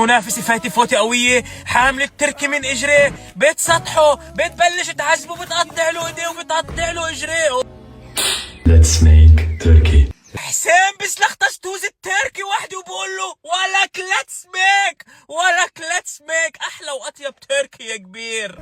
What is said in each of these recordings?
منافسة فايتة فوتة قوية، حامل التركي من اجريه، بتسطحه، بتبلش تعذبه، بتقطع له ايديه وبتقطع له اجريه. Let's make turkey. حسين بسلخ توز التركي وحده وبقول له ولك ليتس ميك احلى واطيب تركي يا كبير.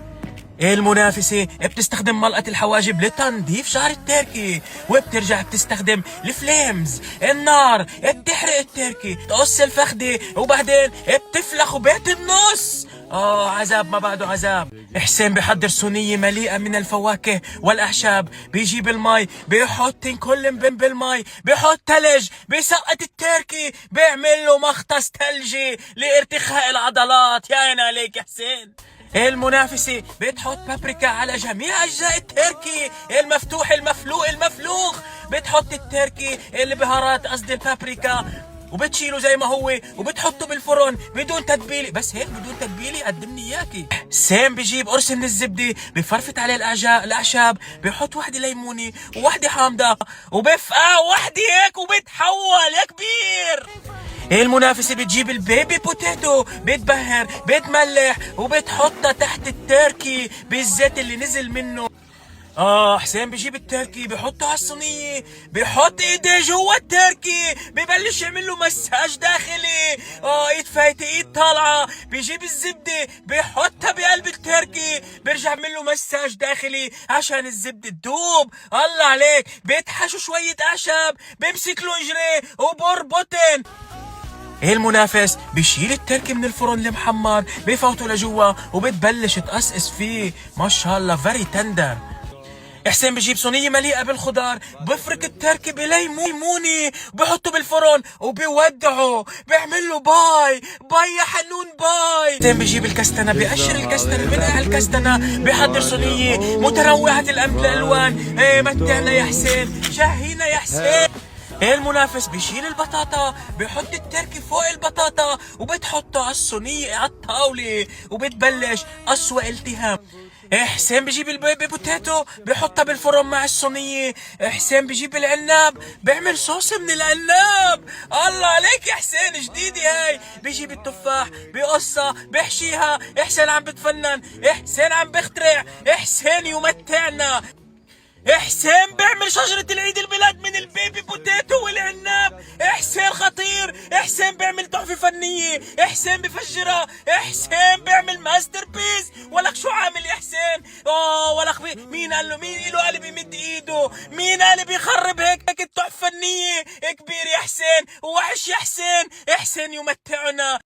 المنافسة بتستخدم ملقة الحواجب لتنظيف شعر التركي، وبترجع بتستخدم الفليمز النار بتحرق التركي، تقص الفخدة وبعدين بتفلخ وبيت النص. عذاب ما بعده عذاب. حسين بحضر صينية مليئة من الفواكه والأعشاب، بيجيب المي بيحط كل بالمي، بيحط تلج، بيسقط التركي، بيعمل له مختص ثلجي لارتخاء العضلات. يا عيني عليك يا حسين. المنافسة بتحط بابريكا على جميع أجزاء التركي، المفتوح المفلوق المفلوخ، بتحط التركي البهارات قصدي البابريكا وبتشيله زي ما هو وبتحطه بالفرن بدون تتبيله. بس هيك بدون تتبيله قدمني اياكي. سام بجيب قرص من الزبده، بفرفت عليه الاعشاب، بحط وحده ليمونه ووحده حامضه وبفقع وحده هيك وبتحول يا كبير. المنافسة بتجيب البيبي بوتيتو، بتبهر بتملح وبتحطها تحت التركي بالزيت اللي نزل منه. حسين بجيب التركي بحطه على الصينية، بحط ايديه جوا التركي، ببلش يعمل له مساج داخلي. ايد فايتة ايد طالعة، بجيب الزبدة بحطها بقلب التركي، برجع يعمل له مساج داخلي عشان الزبدة تدوب. الله عليك. بيتحشوا شوية اعشاب، بمسك له اجريه وبربطن. المنافس بشيل التركي من الفرن المحمر، بفوته لجوا وبتبلش تقصقص فيه. ما شاء الله فيري تندر. حسين بجيب صينية مليئة بالخضار، بفرك التركي بليموني، بحطه بالفرن وبيودعه، بيعمل له باي يا حنون باي. حسين بجيب الكستنة، بقشر الكستنة، بنقع الكستنة، بحضر صينية متنوعة الألوان. متعنا يا حسين، شهينا يا حسين. المنافس بيشيل البطاطا، بيحط التركي فوق البطاطا وبتحطه على الصينية على الطاولة وبتبلش أسوأ التهام. حسين بجيب البيبي بوتيتو، بحطها بالفرن مع الصينية. حسين بجيب العناب، بيعمل صوص من العناب. الله عليك يا حسين، جديدة هاي. بجيب التفاح، بقصها، بحشيها. حسين عم بتفنن، حسين عم بخترع، حسين يمتعنا. حسين بيعمل شجرة العيد البلاد من البيبي بوتيتو والعناب. حسين خطير، حسين بيعمل تحفة فنية، حسين بفجرها، حسين بيعمل ماستر بيس. ولك شو عامل يا حسين؟ ولك مين قال له؟ مين له قال بيمد ايده؟ مين قال بيخرب هيك التحفة فنية؟ كبير يا حسين، وحش يا حسين، حسين يمتعنا.